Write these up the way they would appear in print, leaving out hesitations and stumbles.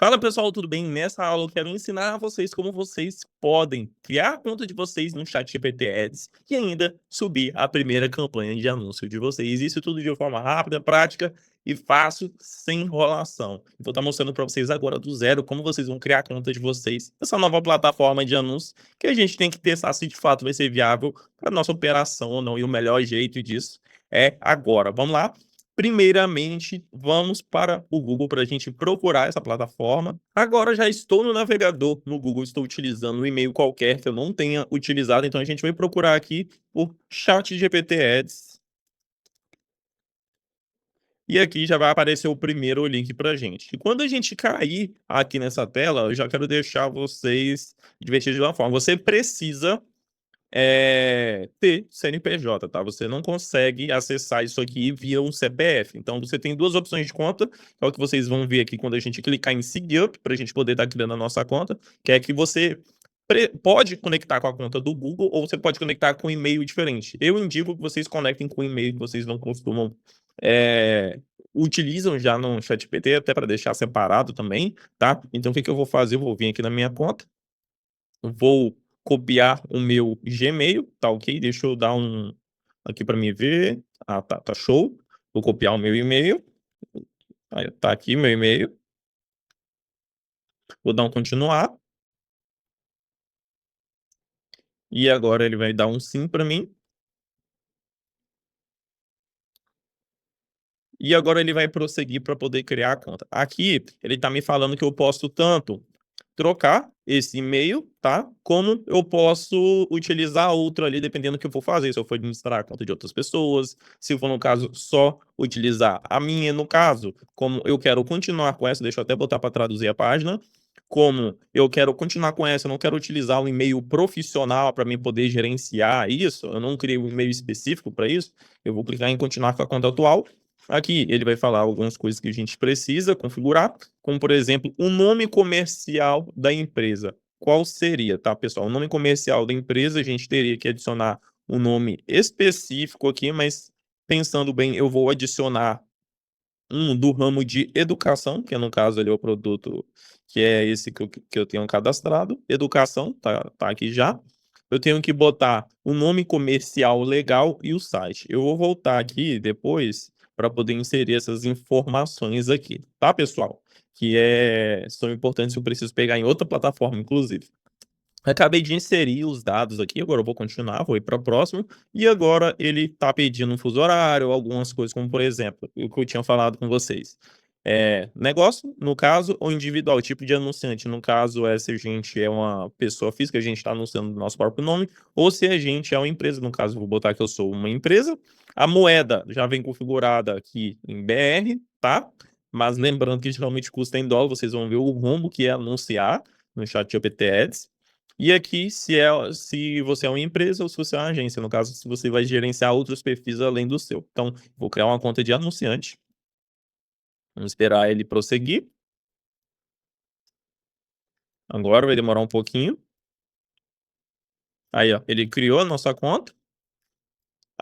Fala pessoal, tudo bem? Nessa aula eu quero ensinar a vocês como vocês podem criar a conta de vocês no ChatGPT Ads e ainda subir a primeira campanha de anúncio de vocês. Isso tudo de forma rápida, prática e fácil, sem enrolação. Vou estar mostrando para vocês agora do zero como vocês vão criar a conta de vocês nessa nova plataforma de anúncios que a gente tem que testar se de fato vai ser viável para nossa operação ou não. E o melhor jeito disso é agora. Vamos lá? Primeiramente, vamos para o Google para a gente procurar essa plataforma. Agora já estou no navegador, no Google, estou utilizando um e-mail qualquer que eu não tenha utilizado, então a gente vai procurar aqui por ChatGPT Ads. E aqui já vai aparecer o primeiro link para a gente. E quando a gente cair aqui nessa tela, eu já quero deixar vocês divertidos de uma forma. Você precisa ter CNPJ, tá? Você não consegue acessar isso aqui via um CPF. Então você tem duas opções de conta, que é o que vocês vão ver aqui quando a gente clicar em Seguir Up, para a gente poder estar criando a nossa conta, que é que você pode conectar com a conta do Google ou você pode conectar com um e-mail diferente. Eu indico que vocês conectem com o e-mail que vocês não costumam utilizam já no ChatGPT, até para deixar separado também, tá? Então o que eu vou fazer? Eu vou vir aqui na minha conta, vou copiar o meu Gmail, tá ok? Deixa eu dar um aqui para mim ver. Ah, tá show. Vou copiar o meu e-mail. Aí, tá aqui meu e-mail. Vou dar um continuar. E agora ele vai dar um sim para mim. E agora ele vai prosseguir para poder criar a conta. Aqui ele está me falando que eu posso tanto trocar esse e-mail, tá? Como eu posso utilizar outro ali, dependendo do que eu for fazer. Se eu for administrar a conta de outras pessoas, se for, no caso, só utilizar a minha, no caso, como eu quero continuar com essa, deixa eu até botar para traduzir a página. Como eu quero continuar com essa, eu não quero utilizar um e-mail profissional para mim poder gerenciar isso, eu não criei um e-mail específico para isso, eu vou clicar em continuar com a conta atual. Aqui ele vai falar algumas coisas que a gente precisa configurar, como por exemplo, o nome comercial da empresa. Qual seria, tá, pessoal? O nome comercial da empresa, a gente teria que adicionar um nome específico aqui, mas pensando bem, eu vou adicionar um do ramo de educação, que no caso ali é o produto que é esse que eu tenho cadastrado. Educação, tá aqui já. Eu tenho que botar o nome comercial legal e o site. Eu vou voltar aqui depois para poder inserir essas informações aqui, tá, pessoal? Que são importantes, eu preciso pegar em outra plataforma, inclusive. Acabei de inserir os dados aqui, agora eu vou continuar, vou ir para o próximo, e agora ele está pedindo um fuso horário, algumas coisas, como por exemplo, o que eu tinha falado com vocês. Negócio, no caso, ou individual, tipo de anunciante, no caso, se a gente é uma pessoa física, a gente está anunciando o nosso próprio nome, ou se a gente é uma empresa, no caso, vou botar que eu sou uma empresa, a moeda já vem configurada aqui em BR, tá? Mas lembrando que geralmente custa em dólar, vocês vão ver o rombo que é anunciar no ChatGPT Ads. E aqui, se você é uma empresa ou se você é uma agência, no caso, se você vai gerenciar outros perfis além do seu. Então, vou criar uma conta de anunciante. Vamos esperar ele prosseguir. Agora vai demorar um pouquinho. Aí, ó, ele criou a nossa conta.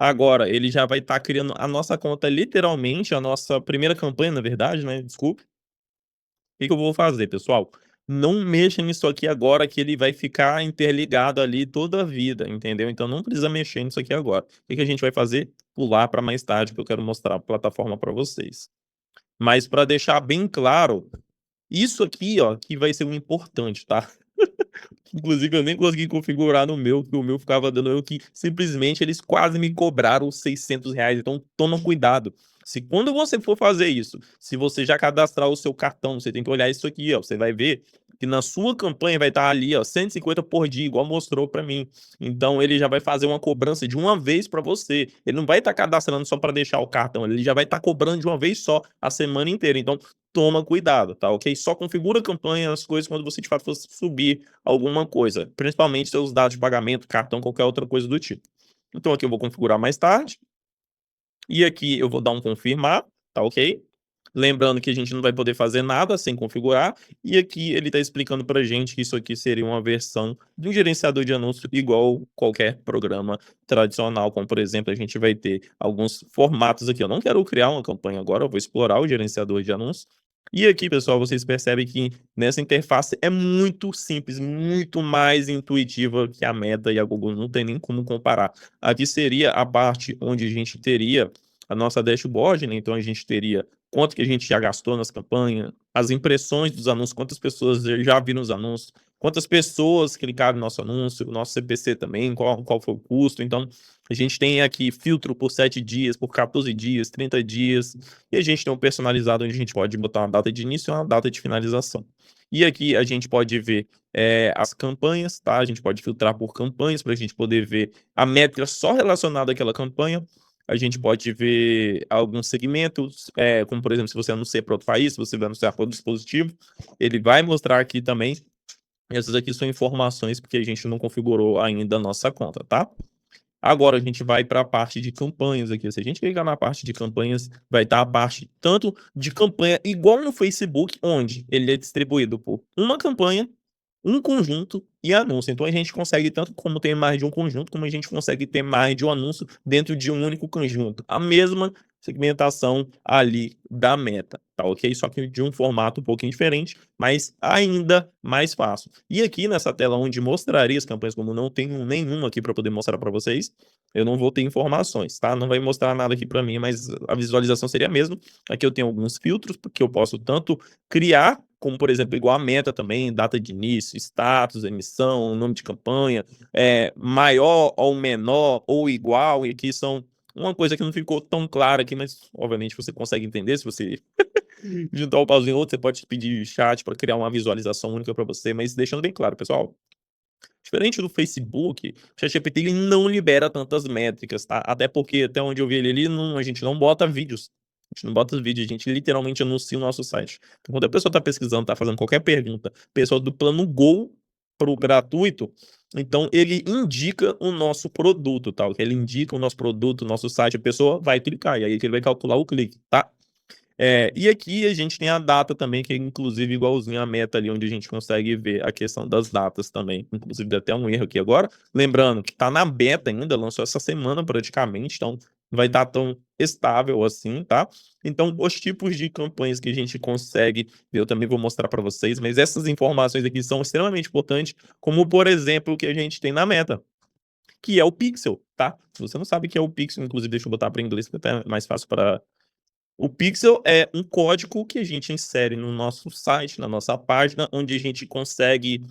Agora, ele já vai estar criando a nossa conta, literalmente, a nossa primeira campanha, na verdade, né? Desculpe. O que eu vou fazer, pessoal? Não mexa nisso aqui agora, que ele vai ficar interligado ali toda a vida, entendeu? Então não precisa mexer nisso aqui agora. O que a gente vai fazer? Pular para mais tarde, que eu quero mostrar a plataforma para vocês. Mas para deixar bem claro, isso aqui, ó, que vai ser o importante, tá? Inclusive, eu nem consegui configurar no meu, que o meu ficava dando eu que simplesmente eles quase me cobraram R$ 600. Então, toma cuidado. Se quando você for fazer isso, se você já cadastrar o seu cartão, você tem que olhar isso aqui, ó. Você vai ver que na sua campanha vai estar ali, ó, 150 por dia, igual mostrou para mim. Então, ele já vai fazer uma cobrança de uma vez para você. Ele não vai estar cadastrando só para deixar o cartão, ele já vai estar cobrando de uma vez só a semana inteira. Então, toma cuidado, tá ok? Só configura a campanha, as coisas, quando você de fato for subir alguma coisa, principalmente seus dados de pagamento, cartão, qualquer outra coisa do tipo. Então aqui eu vou configurar mais tarde, e aqui eu vou dar um confirmar, tá ok? Lembrando que a gente não vai poder fazer nada sem configurar, e aqui ele está explicando para a gente que isso aqui seria uma versão de um gerenciador de anúncio igual qualquer programa tradicional, como por exemplo, a gente vai ter alguns formatos aqui. Eu não quero criar uma campanha agora, eu vou explorar o gerenciador de anúncio. E aqui, pessoal, vocês percebem que nessa interface é muito simples, muito mais intuitiva que a Meta e a Google, não tem nem como comparar. Aqui seria a parte onde a gente teria a nossa dashboard, né? Então a gente teria quanto que a gente já gastou nas campanhas, as impressões dos anúncios, quantas pessoas já viram os anúncios, quantas pessoas clicaram no nosso anúncio, o nosso CPC também, qual foi o custo. Então, a gente tem aqui filtro por 7 dias, por 14 dias, 30 dias, e a gente tem um personalizado onde a gente pode botar uma data de início e uma data de finalização. E aqui a gente pode ver as campanhas, tá? A gente pode filtrar por campanhas para a gente poder ver a métrica só relacionada àquela campanha. A gente pode ver alguns segmentos, como por exemplo, se você anuncia para outro país, se você vai anunciar para outro dispositivo, ele vai mostrar aqui também. Essas aqui são informações porque a gente não configurou ainda a nossa conta, tá? Agora a gente vai para a parte de campanhas aqui. Se a gente clicar na parte de campanhas, vai estar a parte tanto de campanha igual no Facebook, onde ele é distribuído por uma campanha, um conjunto e anúncio. Então a gente consegue tanto como ter mais de um conjunto, como a gente consegue ter mais de um anúncio dentro de um único conjunto. A mesma segmentação ali da Meta, tá ok? Só que de um formato um pouquinho diferente, mas ainda mais fácil. E aqui nessa tela onde mostraria as campanhas, como não tenho nenhuma aqui para poder mostrar para vocês, eu não vou ter informações, tá? Não vai mostrar nada aqui para mim, mas a visualização seria a mesma. Aqui eu tenho alguns filtros, porque eu posso tanto criar, como por exemplo, igual a Meta também, data de início, status, emissão, nome de campanha, maior ou menor ou igual, e aqui são uma coisa que não ficou tão clara aqui, mas obviamente você consegue entender se você juntar um pauzinho ou outro, você pode pedir chat para criar uma visualização única para você, mas deixando bem claro, pessoal, diferente do Facebook, o ChatGPT ele não libera tantas métricas, tá? Até porque, até onde eu vi ele não, a gente não bota vídeos. A gente não bota vídeo, a gente literalmente anuncia o nosso site. Então, quando a pessoa está pesquisando, está fazendo qualquer pergunta, pessoal do plano Go pro gratuito, então ele indica o nosso produto, tá? Ele indica o nosso produto, o nosso site, a pessoa vai clicar, e aí ele vai calcular o clique, tá? E aqui a gente tem a data também, que é inclusive igualzinho a Meta ali, onde a gente consegue ver a questão das datas também. Inclusive deu até um erro aqui agora. Lembrando que tá na beta ainda, lançou essa semana praticamente, então não vai estar tão estável assim, tá? Então, os tipos de campanhas que a gente consegue ver, eu também vou mostrar para vocês, mas essas informações aqui são extremamente importantes, como por exemplo o que a gente tem na Meta, que é o Pixel, tá? Se você não sabe o que é o Pixel, inclusive deixa eu botar para inglês, que é até mais fácil para o pixel é um código que a gente insere no nosso site, na nossa página, onde a gente consegue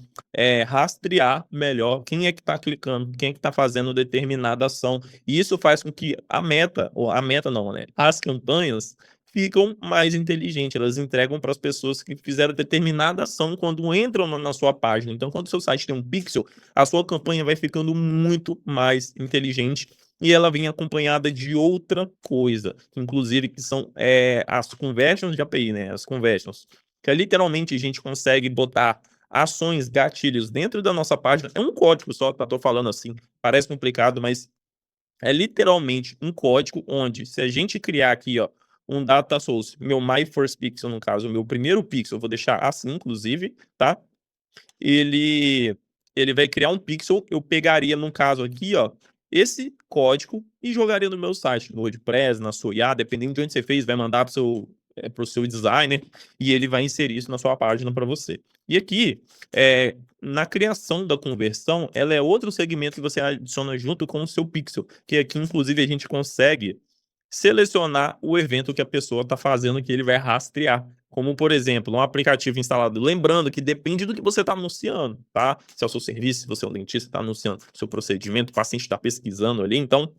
rastrear melhor quem é que está clicando, quem é que está fazendo determinada ação. E isso faz com que a meta, ou a meta não, né? As campanhas ficam mais inteligentes, elas entregam para as pessoas que fizeram determinada ação quando entram na sua página. Então, quando o seu site tem um pixel, a sua campanha vai ficando muito mais inteligente e ela vem acompanhada de outra coisa, inclusive que são as conversions de API, né? As conversions, que é literalmente a gente consegue botar ações, gatilhos dentro da nossa página. É um código só, tá? Tô falando assim, parece complicado, mas é literalmente um código onde, se a gente criar aqui, ó, um data source, meu my first pixel, no caso, o meu primeiro pixel, eu vou deixar assim, inclusive, tá? ele ele vai criar um pixel, eu pegaria, no caso aqui, ó, esse código e jogaria no meu site, no WordPress, na sua IA, dependendo de onde você fez, vai mandar para o seu designer e ele vai inserir isso na sua página para você. E aqui, na criação da conversão, ela é outro segmento que você adiciona junto com o seu pixel, que aqui, inclusive, a gente consegue selecionar o evento que a pessoa está fazendo, que ele vai rastrear. Como, por exemplo, um aplicativo instalado. Lembrando que depende do que você está anunciando, tá? Se é o seu serviço, se você é um dentista, está anunciando seu procedimento, o paciente está pesquisando ali. Então,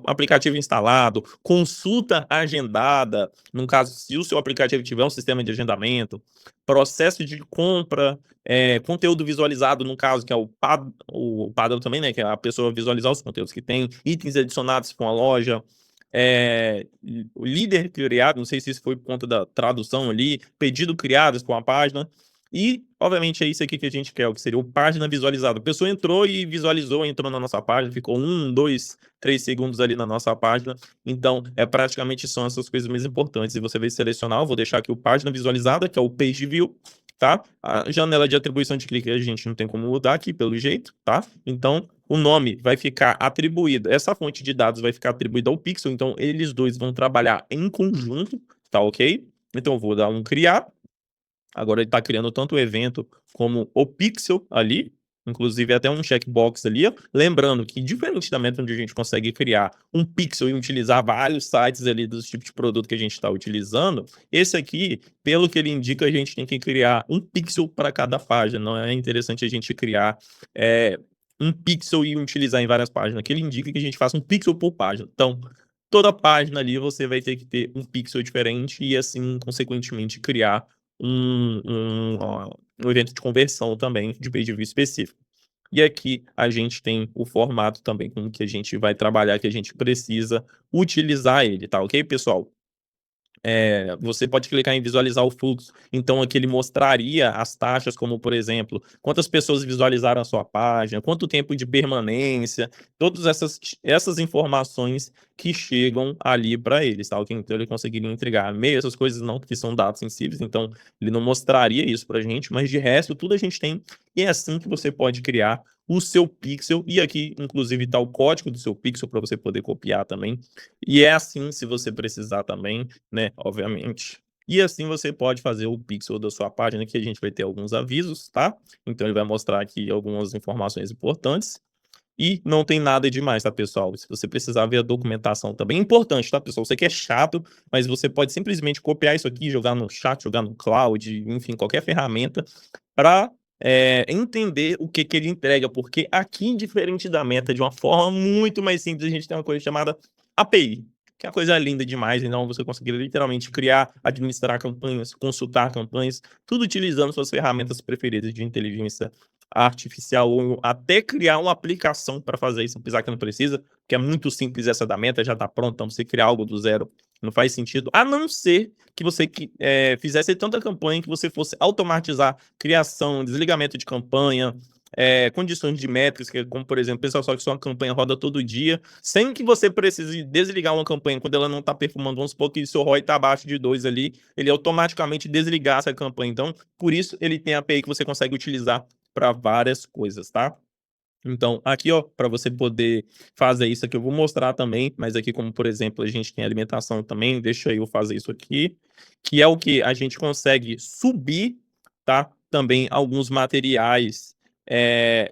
aplicativo instalado, consulta agendada, no caso, se o seu aplicativo tiver um sistema de agendamento, processo de compra, conteúdo visualizado, no caso, que é o padrão também, né? Que é a pessoa visualizar os conteúdos que tem, itens adicionados com a loja, o líder criado, não sei se isso foi por conta da tradução ali, pedido criados com a página. E, obviamente, é isso aqui que a gente quer, o que seria o página visualizada. A pessoa entrou e visualizou, entrou na nossa página, ficou 1, 2, 3 segundos ali na nossa página. Então, praticamente são essas coisas mais importantes. E você vai selecionar, eu vou deixar aqui o página visualizada, que é o page view, tá? A janela de atribuição de clique a gente não tem como mudar aqui, pelo jeito, tá? Então, o nome vai ficar atribuído, essa fonte de dados vai ficar atribuída ao pixel, então eles dois vão trabalhar em conjunto, tá ok? Então eu vou dar um criar. Agora ele está criando tanto o evento como o pixel ali, inclusive até um checkbox ali, ó. Lembrando que diferente da meta onde a gente consegue criar um pixel e utilizar vários sites ali dos tipos de produto que a gente está utilizando, esse aqui, pelo que ele indica, a gente tem que criar um pixel para cada página. Não é interessante a gente criar um pixel e utilizar em várias páginas, que ele indica que a gente faça um pixel por página. Então, toda página ali você vai ter que ter um pixel diferente e assim, consequentemente, criar um evento de conversão também de page view específico. E aqui a gente tem o formato também com que a gente vai trabalhar, que a gente precisa utilizar ele, tá ok, pessoal? Você pode clicar em visualizar o fluxo, então aqui ele mostraria as taxas, como por exemplo, quantas pessoas visualizaram a sua página, quanto tempo de permanência, todas essas informações que chegam ali para eles, tá? Ok? Então ele conseguiria entregar meio essas coisas não, que são dados sensíveis, então ele não mostraria isso pra gente, mas de resto tudo a gente tem, e é assim que você pode criar o seu pixel, e aqui inclusive está o código do seu pixel para você poder copiar também, e é assim se você precisar também, né, obviamente. E assim você pode fazer o pixel da sua página, que a gente vai ter alguns avisos, tá? Então ele vai mostrar aqui algumas informações importantes. E não tem nada demais, tá, pessoal? Se você precisar ver a documentação também, é importante, tá, pessoal? Você que é chato, mas você pode simplesmente copiar isso aqui, jogar no chat, jogar no cloud, enfim, qualquer ferramenta, para entender o que ele entrega, porque aqui, diferente da meta, de uma forma muito mais simples, a gente tem uma coisa chamada API, que é uma coisa linda demais, então você conseguir literalmente criar, administrar campanhas, consultar campanhas, tudo utilizando suas ferramentas preferidas de inteligência artificial, ou até criar uma aplicação para fazer isso, apesar que não precisa, que é muito simples essa da meta, já está pronta, então você criar algo do zero não faz sentido, a não ser que você fizesse tanta campanha que você fosse automatizar criação, desligamento de campanha, condições de métricas, como por exemplo, pessoal, só que sua campanha roda todo dia, sem que você precise desligar uma campanha quando ela não está performando, vamos supor que seu ROI está abaixo de 2 ali, ele automaticamente desligar essa campanha. Então, por isso ele tem a API que você consegue utilizar para várias coisas, tá? Então, aqui, ó, para você poder fazer isso aqui, eu vou mostrar também, mas aqui, como por exemplo, a gente tem alimentação também, deixa eu fazer isso aqui, que é o que a gente consegue subir, tá? Também alguns materiais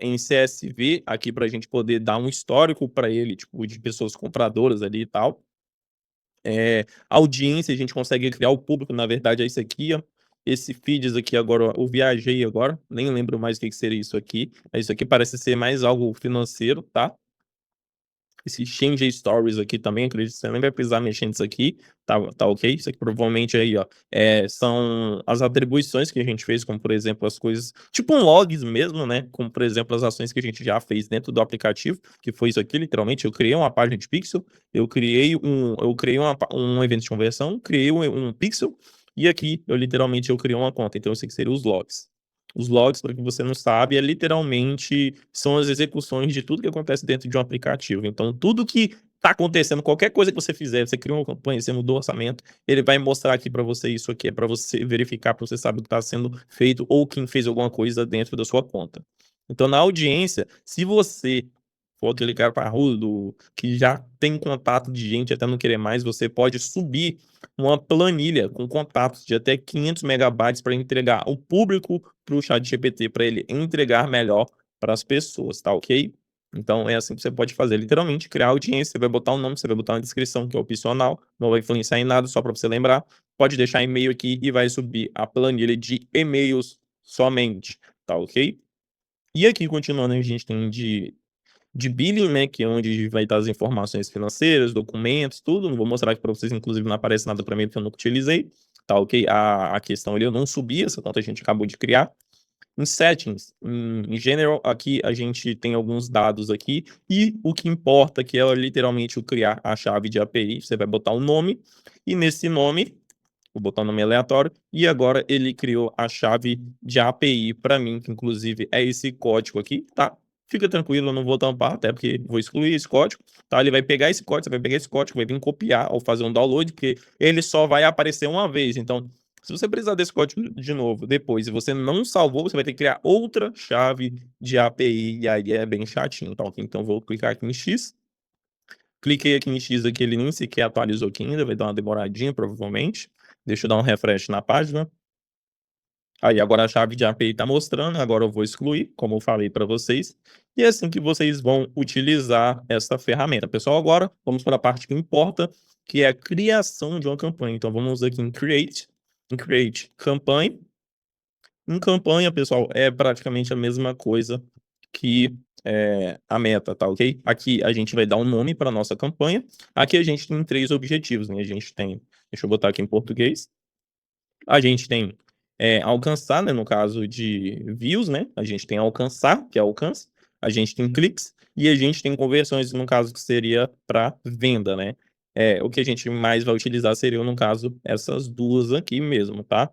em CSV, aqui para a gente poder dar um histórico para ele, tipo, de pessoas compradoras ali e tal. Audiência, a gente consegue criar o público, na verdade é isso aqui, ó. Esse feeds aqui agora, eu viajei agora, nem lembro mais o que seria isso aqui, mas isso aqui parece ser mais algo financeiro, tá? Esse Change Stories aqui também, acredito que você nem vai precisar mexer nisso aqui, tá ok? Isso aqui provavelmente aí, ó, são as atribuições que a gente fez, como por exemplo as coisas, tipo um logs mesmo, né? Como por exemplo as ações que a gente já fez dentro do aplicativo, que foi isso aqui, literalmente, eu criei uma página de pixel, eu criei um evento de conversão, criei um pixel, e aqui eu criei uma conta, então isso aqui seria os logs. Os logs, para quem você não sabe, literalmente são as execuções de tudo que acontece dentro de um aplicativo. Então, tudo que está acontecendo, qualquer coisa que você fizer, você criou uma campanha, você mudou o orçamento, ele vai mostrar aqui para você isso aqui, é para você verificar, para você saber o que está sendo feito ou quem fez alguma coisa dentro da sua conta. Então, na audiência, se você for aquele cara parrudo, que já tem contato de gente até não querer mais, você pode subir uma planilha com contatos de até 500 megabytes para entregar ao público para o ChatGPT, para ele entregar melhor para as pessoas, tá ok? Então é assim que você pode fazer, literalmente, criar audiência, você vai botar um nome, você vai botar uma descrição que é opcional, não vai influenciar em nada, só para você lembrar. Pode deixar e-mail aqui e vai subir a planilha de e-mails somente, tá ok? E aqui, continuando, a gente tem de billing, né, que é onde vai estar as informações financeiras, documentos, tudo. Não vou mostrar aqui para vocês, inclusive não aparece nada para mim porque eu nunca utilizei, tá ok? A questão ali, eu não subi essa conta, a gente acabou de criar. Em settings, em general, aqui a gente tem alguns dados aqui, e o que importa que é literalmente o criar a chave de API, você vai botar um nome, e nesse nome, vou botar um nome aleatório, e agora ele criou a chave de API para mim, que inclusive é esse código aqui, tá? Fica tranquilo, eu não vou tampar, até porque vou excluir esse código, tá? Ele vai pegar esse código, você vai pegar esse código, vai vir copiar ou fazer um download, porque ele só vai aparecer uma vez, então se você precisar desse código de novo depois e você não salvou, você vai ter que criar outra chave de API, e aí é bem chatinho, tá? Então vou clicar aqui em X, cliquei aqui em X aqui, ele nem sequer atualizou aqui ainda, vai dar uma demoradinha provavelmente. Deixa eu dar um refresh na página. Aí agora a chave de API está mostrando, agora eu vou excluir, como eu falei para vocês, e é assim que vocês vão utilizar essa ferramenta. Pessoal, agora vamos para a parte que importa, que é a criação de uma campanha. Então vamos aqui em Create Campanha. Em campanha, pessoal, é praticamente a mesma coisa que a meta, tá ok? Aqui a gente vai dar um nome para nossa campanha. Aqui a gente tem 3 objetivos, né? A gente tem, deixa eu botar aqui em português. A gente tem alcançar, né, no caso de views, né, a gente tem alcançar, que é alcance, a gente tem cliques e a gente tem conversões, no caso que seria para venda, né. O que a gente mais vai utilizar seriam, no caso, essas 2 aqui mesmo, tá.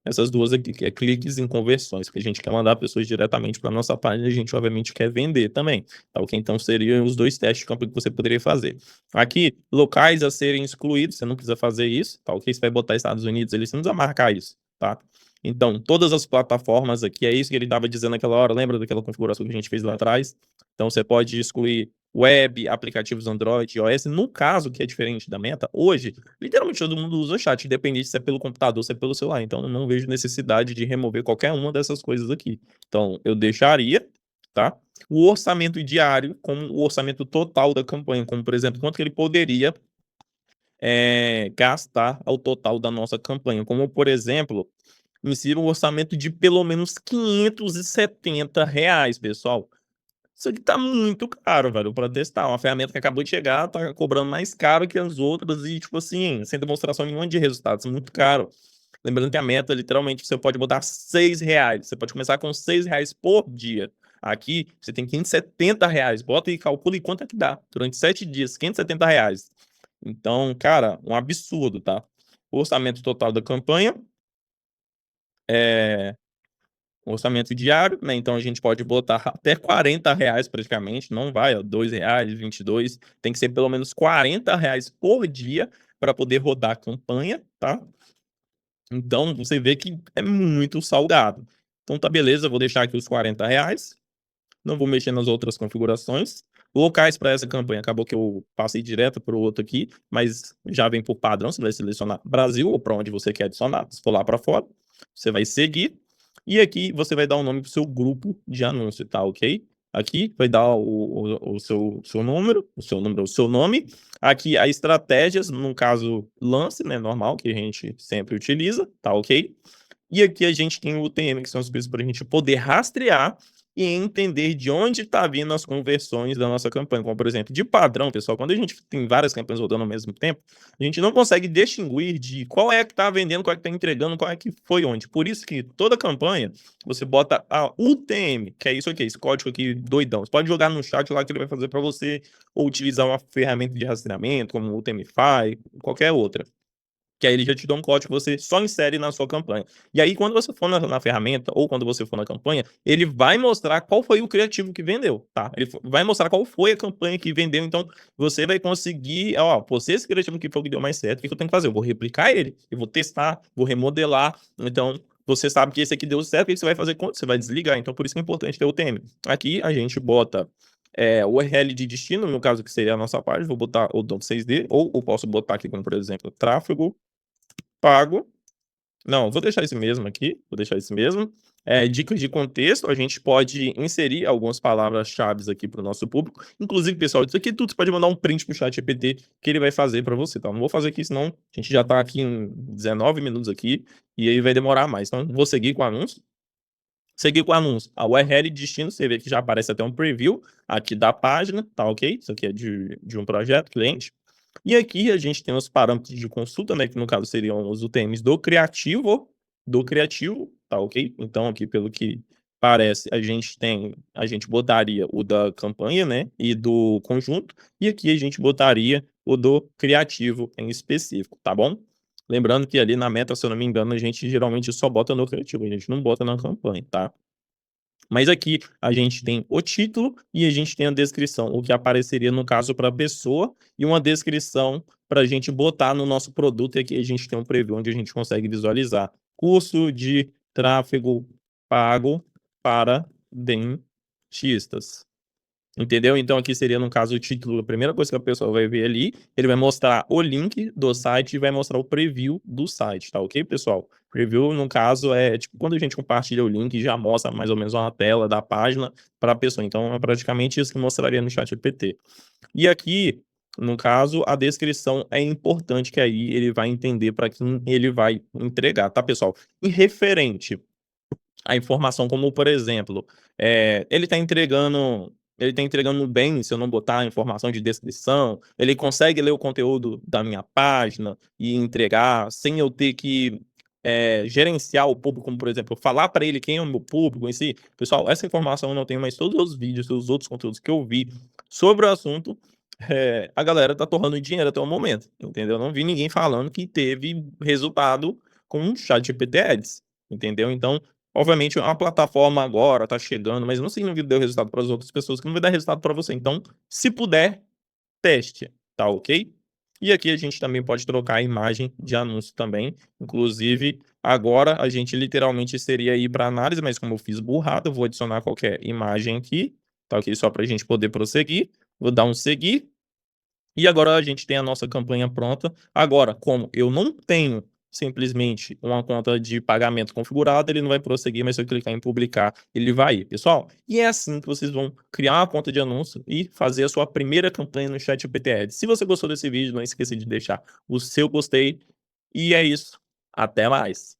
Essas 2 aqui, que é cliques em conversões, que a gente quer mandar pessoas diretamente para nossa página, a gente obviamente quer vender também, tá ok? Então seriam os 2 testes de campo que você poderia fazer. Aqui, locais a serem excluídos, você não precisa fazer isso, tá ok? Você vai botar Estados Unidos ali, você não precisa marcar isso, tá? Então, todas as plataformas aqui, é isso que ele estava dizendo naquela hora, lembra daquela configuração que a gente fez lá atrás? Então, você pode excluir web, aplicativos Android, iOS. No caso, que é diferente da Meta, hoje, literalmente todo mundo usa o chat, independente se é pelo computador, se é pelo celular. Então, eu não vejo necessidade de remover qualquer uma dessas coisas aqui. Então, eu deixaria, tá? O orçamento diário, como o orçamento total da campanha, como, por exemplo, quanto que ele poderia gastar ao total da nossa campanha. Como, por exemplo, insira um orçamento de pelo menos R$ 570, pessoal. Isso aqui tá muito caro, velho, pra testar. Uma ferramenta que acabou de chegar, tá cobrando mais caro que as outras e, tipo assim, sem demonstração nenhuma de resultados, muito caro. Lembrando que a meta, literalmente, você pode botar R$ 6. Você pode começar com R$ 6 por dia. Aqui, você tem R$ 570. Bota e calcula quanto é que dá. Durante 7 dias, R$ 570. Então, cara, um absurdo, tá? O orçamento total da campanha é um orçamento diário, né? Então a gente pode botar até R$ 40 praticamente, não vai, ó, R$ 2, 22. Tem que ser pelo menos R$ 40 por dia para poder rodar a campanha, tá? Então você vê que é muito salgado. Então tá beleza, vou deixar aqui os R$ 40. Não vou mexer nas outras configurações. Locais para essa campanha, acabou que eu passei direto para o outro aqui, mas já vem por padrão, você vai selecionar Brasil ou para onde você quer adicionar. Se for lá para fora, você vai seguir. E aqui você vai dar um nome para o seu grupo de anúncio, tá ok? Aqui vai dar o seu número, o seu nome. Aqui a estratégias, no caso lance, né, normal, que a gente sempre utiliza, tá ok? E aqui a gente tem o UTM, que são as coisas para a gente poder rastrear e entender de onde está vindo as conversões da nossa campanha. Como, por exemplo, de padrão, pessoal, quando a gente tem várias campanhas rodando ao mesmo tempo, a gente não consegue distinguir de qual é que está vendendo, qual é que está entregando, qual é que foi onde. Por isso que toda campanha, você bota a UTM, que é isso aqui, esse código aqui doidão. Você pode jogar no chat lá que ele vai fazer para você, ou utilizar uma ferramenta de rastreamento, como o UTMFI, qualquer outra. Que aí ele já te dá um código que você só insere na sua campanha. E aí, quando você for na ferramenta ou quando você for na campanha, ele vai mostrar qual foi o criativo que vendeu, tá? Ele vai mostrar qual foi a campanha que vendeu. Então, você vai conseguir, ó, pô, se esse criativo aqui foi o que deu mais certo, o que eu tenho que fazer? Eu vou replicar ele, eu vou testar, vou remodelar. Então, você sabe que esse aqui deu certo, o que você vai fazer? Você vai desligar. Então, por isso que é importante ter o TM. Aqui, a gente bota o URL de destino, no caso que seria a nossa página, vou botar o .6d, ou eu posso botar aqui como, por exemplo, tráfego pago. Não, vou deixar esse mesmo aqui, vou deixar esse mesmo. Dicas de contexto, a gente pode inserir algumas palavras-chaves aqui para o nosso público. Inclusive, pessoal, isso aqui tudo você pode mandar um print pro ChatGPT que ele vai fazer para você, tá? Não vou fazer aqui, senão a gente já tá aqui em 19 minutos aqui e aí vai demorar mais. Então, vou seguir com o anúncio. Seguir com o anúncio. A URL de destino, você vê que já aparece até um preview aqui da página, tá ok? Isso aqui é de um projeto, cliente. E aqui a gente tem os parâmetros de consulta, né, que no caso seriam os UTMs do criativo, tá ok? Então aqui pelo que parece a gente botaria o da campanha, né, e do conjunto, e aqui a gente botaria o do criativo em específico, tá bom? Lembrando que ali na meta, se eu não me engano, a gente geralmente só bota no criativo, a gente não bota na campanha, tá? Mas aqui a gente tem o título e a gente tem a descrição, o que apareceria no caso para a pessoa, e uma descrição para a gente botar no nosso produto. E aqui a gente tem um preview onde a gente consegue visualizar curso de tráfego pago para dentistas. Entendeu? Então aqui seria, no caso, o título, a primeira coisa que a pessoa vai ver ali, ele vai mostrar o link do site e vai mostrar o preview do site, tá ok, pessoal? Preview, no caso, é tipo quando a gente compartilha o link, já mostra mais ou menos uma tela da página para a pessoa. Então é praticamente isso que mostraria no ChatGPT. E aqui, no caso, a descrição é importante, que aí ele vai entender para quem ele vai entregar, tá, pessoal? E referente a informação, como por exemplo, ele tá entregando bem se eu não botar a informação de descrição, ele consegue ler o conteúdo da minha página e entregar sem eu ter que, gerenciar o público, como por exemplo, falar para ele quem é o meu público em si. Pessoal, essa informação eu não tenho, mas todos os vídeos, todos os outros conteúdos que eu vi sobre o assunto, a galera tá torrando dinheiro até o momento, entendeu? Eu não vi ninguém falando que teve resultado com o ChatGPT Ads, entendeu? Então, obviamente, a plataforma agora tá chegando, mas não significa que deu resultado para as outras pessoas, que não vai dar resultado para você. Então, se puder, teste, tá ok? E aqui a gente também pode trocar a imagem de anúncio também. Inclusive, agora a gente literalmente seria ir para análise, mas como eu fiz burrado, eu vou adicionar qualquer imagem aqui, tá ok? Só para a gente poder prosseguir. Vou dar um seguir. E agora a gente tem a nossa campanha pronta. Agora, como eu não tenho simplesmente uma conta de pagamento configurada, ele não vai prosseguir, mas se eu clicar em publicar, ele vai ir, pessoal. E é assim que vocês vão criar uma conta de anúncio e fazer a sua primeira campanha no ChatGPT Ads. Se você gostou desse vídeo, não esqueça de deixar o seu gostei. E é isso. Até mais.